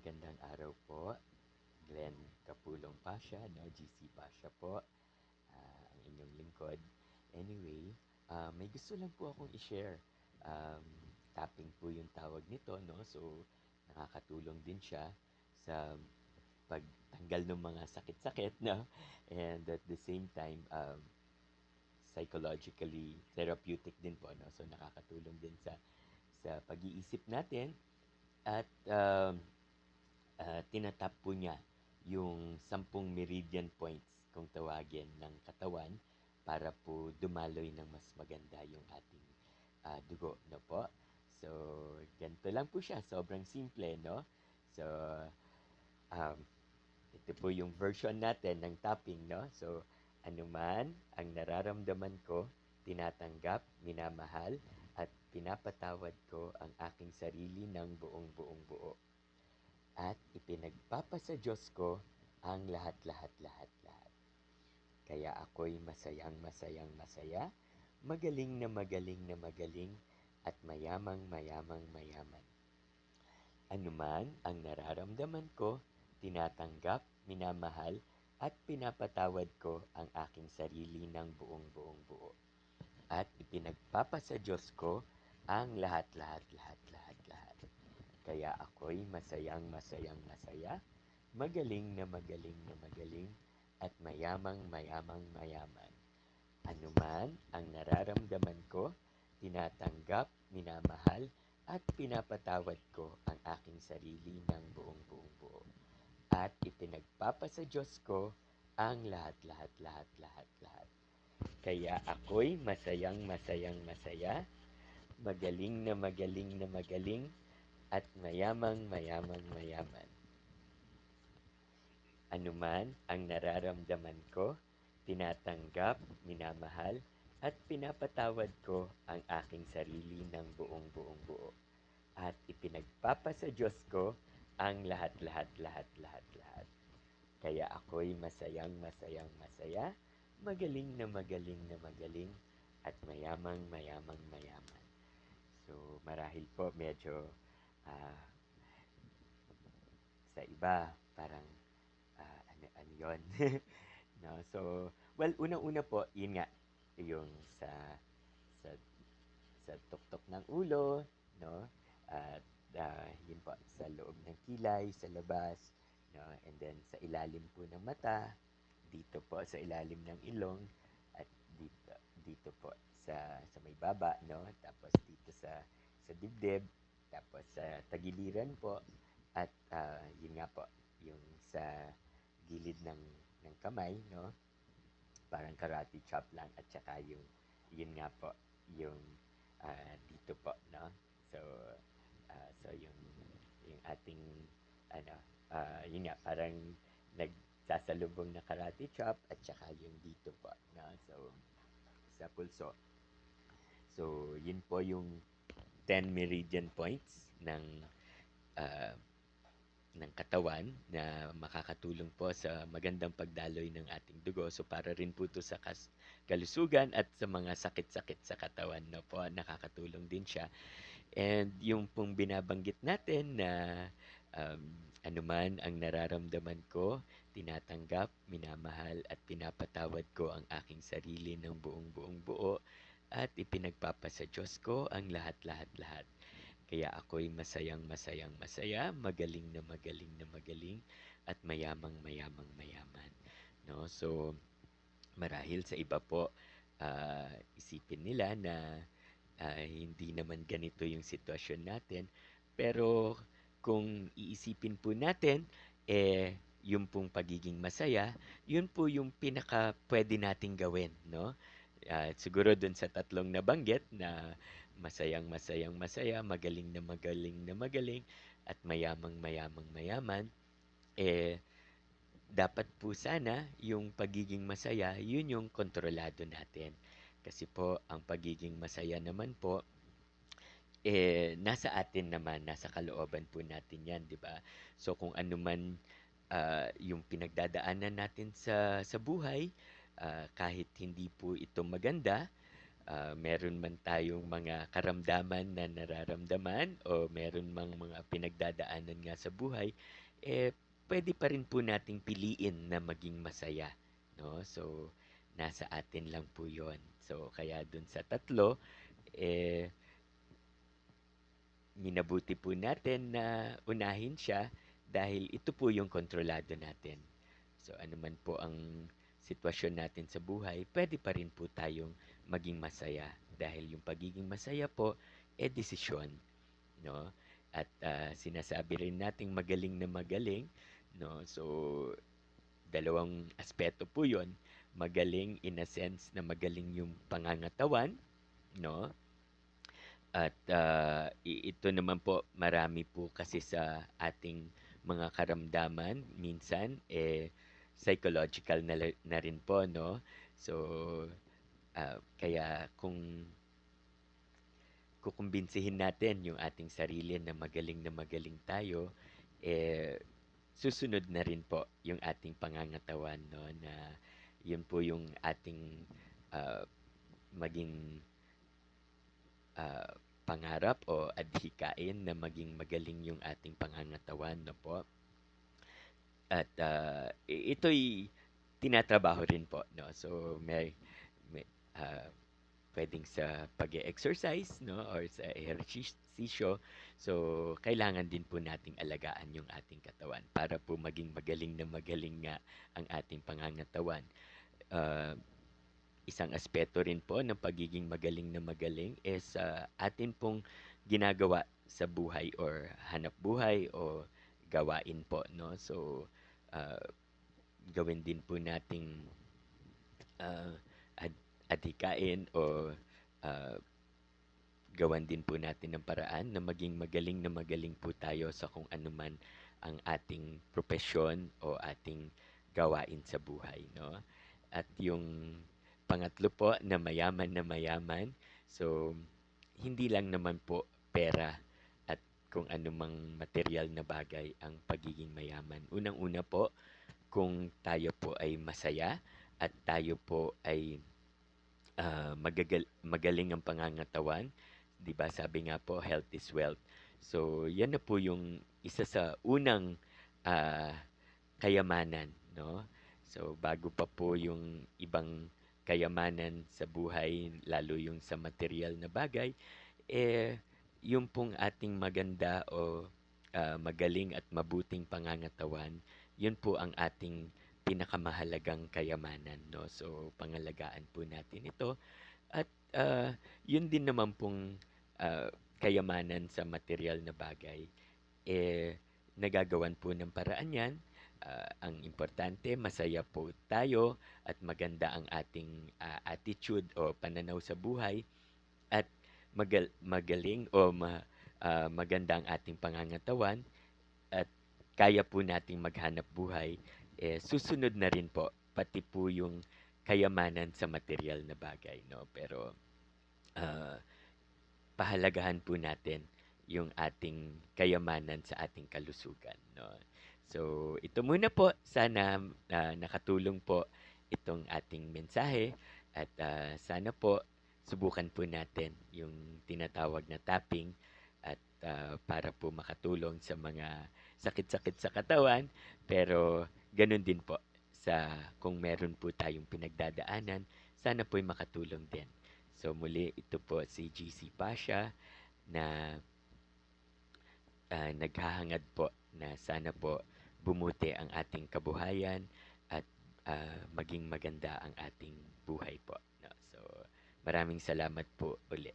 magandang araw po. Glenn Capulong Pasha, no? GC Pasha po, ang inyong lingkod. Anyway, may gusto lang po akong i-share. Um, Tapping po yung tawag nito, no? So, nakakatulong din siya sa pagtanggal ng mga sakit-sakit, no? And at the same time, psychologically therapeutic din po, no? So, nakakatulong din sa pag-iisip natin at tinatap po niya yung 10 meridian points kung tawagin ng katawan para po dumaloy ng mas maganda yung ating dugo, no po? So, ganito lang po siya. Sobrang simple, no? So, um, ito po yung version natin ng tapping, no? So, anuman ang nararamdaman ko, tinatanggap, minamahal, at pinapatawad ko ang aking sarili ng buong-buong buo. At ipinagpapasa Diyos ko ang lahat-lahat-lahat-lahat. Kaya ako'y masayang-masayang masaya, magaling na magaling na magaling, at mayamang-mayamang mayaman. Anuman ang nararamdaman ko, tinatanggap, minamahal, at pinapatawad ko ang aking sarili ng buong-buong buo. At ipinagpapasa Diyos ko ang lahat-lahat-lahat-lahat-lahat. Kaya ako'y masayang-masayang masaya, magaling na magaling na magaling, at mayamang-mayamang mayaman. Anuman ang nararamdaman ko, tinatanggap, minamahal, at pinapatawad ko ang aking sarili ng buong-buong buo. At ipinagpapasa Diyos ko ang lahat-lahat-lahat-lahat-lahat. Kaya ako'y masayang-masayang masaya, magaling na magaling na magaling, at mayamang-mayamang mayaman. Anuman ang nararamdaman ko, tinatanggap, minamahal, at pinapatawad ko ang aking sarili ng buong-buong buo. At ipinagpapasa Diyos ko ang lahat-lahat-lahat-lahat-lahat. Kaya ako'y masayang-masayang masaya, magaling na magaling na magaling, at mayamang-mayamang mayaman. So, marahil po medyo ah, sa iba, parang ano yun. No? So, well, unang-una po, yun nga, yung sa sa tuktok ng ulo, no? At yun po, sa loob ng kilay, sa labas, no? And then sa ilalim po ng mata, dito po sa ilalim ng ilong, at dito po sa may baba, no? Tapos dito sa dibdib, tapos sa tagiliran po, at yun nga po, yung sa gilid ng kamay, no? Parang karate chop lang, at saka yung yun nga po, yung dito po, no? So so yung ating ano, yun nga, parang nagsasalubong na karate chop, at saka yung dito po, no? So sa pulso. So yun po yung 10 meridian points ah, ng katawan na makakatulong po sa magandang pagdaloy ng ating dugo. So para rin po ito sa kalusugan at sa mga sakit-sakit sa katawan, no po, nakakatulong din siya. And yung pong binabanggit natin na um, anuman ang nararamdaman ko, tinatanggap, minamahal, at pinapatawad ko ang aking sarili ng buong-buong buo, at ipinagpapasa Diyos ko ang lahat-lahat-lahat. Kaya ako'y masayang-masayang masaya, magaling na magaling na magaling, at mayamang-mayamang mayaman. No? So, marahil sa iba po, isipin nila na hindi naman ganito yung sitwasyon natin. Pero kung iisipin po natin, yung pong pagiging masaya, yun po yung pinaka pwede nating gawin, no? Siguro dun sa tatlong nabanggit na masayang-masayang masaya, magaling na magaling na magaling, at mayamang-mayamang mayaman, eh, dapat po sana yung pagiging masaya, yun yung kontrolado natin. Kasi po, ang pagiging masaya naman po, nasa atin naman, nasa kalooban po natin yan, di ba? So, kung ano man yung pinagdadaanan natin sa buhay, kahit hindi po ito maganda, meron man tayong mga karamdaman na nararamdaman o meron mang mga pinagdadaanan nga sa buhay, eh, puwede pa rin po nating piliin na maging masaya, 'no? So, nasa atin lang po 'yon. So, kaya dun sa tatlo, eh, minabuti po natin na unahin siya dahil ito po yung kontrolado natin. So, ano man po ang sitwasyon natin sa buhay, puwede pa rin po tayong maging masaya dahil yung pagiging masaya po, desisyon, 'no? At, sinasabi rin nating magaling na magaling, 'no? So, dalawang aspeto po 'yon. Magaling in a sense na magaling yung pangangatawan, 'no? At, ito naman po, marami po kasi sa ating mga karamdaman minsan, psychological na rin po, 'no? So, kaya kung kukumbinsihin natin yung ating sarili na magaling tayo, eh, susunod na rin po yung ating pangangatawan, 'no, na yun po yung ating, ah, maging ah, pangarap o adhikain na maging magaling yung ating pangangatawan, no po. At ito'y tinatrabaho rin po, no. So may pwedeng sa pag-exercise, no, or sa ehersisyo. So kailangan din po nating alagaan yung ating katawan para po maging magaling nga ang ating pangangatawan. Uh, Isang aspeto rin po ng pagiging magaling na magaling is atin pong ginagawa sa buhay or hanap buhay o gawain po, no? So, uh, gawin din po nating uh, adhikain o uh, gawan din po natin ng paraan na maging magaling na magaling po tayo sa kung ano man ang ating propesyon o ating gawain sa buhay, no? At yung pangatlo po na mayaman na mayaman, so hindi lang naman po pera at kung anumang material na bagay ang pagiging mayaman. Unang-una po, kung tayo po ay masaya at tayo po ay magaling ang pangangatawan, 'di ba? Sabi nga po, health is wealth. So, 'yan na po yung isa sa unang ah, kayamanan, no? So, bago pa po yung ibang kayamanan sa buhay, lalo yung sa material na bagay, yung pong ating maganda o magaling at mabuting pangangatawan, yun po ang ating pinakamahalagang kayamanan, no? So, pangalagaan po natin ito at yun din naman pong kayamanan sa material na bagay, eh, nagagawan po ng paraan yan. Ang importante, masaya po tayo at maganda ang ating attitude o pananaw sa buhay at magaling o maganda ang ating pangangatawan at kaya po nating maghanap buhay, susunod na rin po pati po yung kayamanan sa material na bagay, no? Pero ah, pahalagahan po natin yung ating kayamanan sa ating kalusugan, no? So, ito muna po. Sana nakatulong po itong ating mensahe at sana po subukan po natin yung tinatawag na tapping at para po makatulong sa mga sakit-sakit sa katawan. Pero ganun din po sa kung meron po tayong pinagdadaanan, sana po'y makatulong din. So muli, ito po si GC Pasha na naghahangad po na sana po bumuti ang ating kabuhayan at maging maganda ang ating buhay po, no? So maraming salamat po uli.